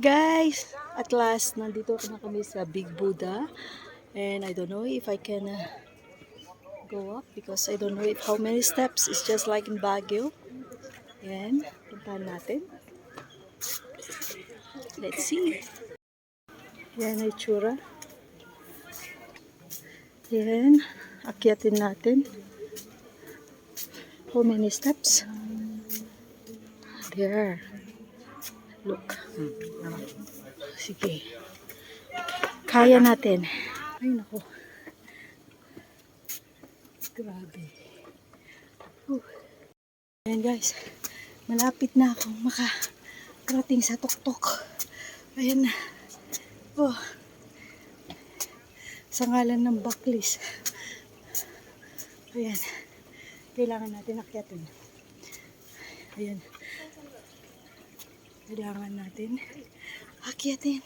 Guys, at last, nandito na kami sa Big Buddha. And I don't know if I can go up because I don't know if how many steps. It's just like in Baguio. Yan, puntahan natin. Let's see. Yan ay tsura. Yan, akyatin natin. How many steps? There. Look. Sige. Kaya natin. Ay, naku. Grabe. Ayan guys. Malapit na akong makarating sa tuktok. Ayan na. Oh. Sa ngalan ng backlist. Ayan. Kailangan natin akyatin. Ayan. Kailangan natin akyatin.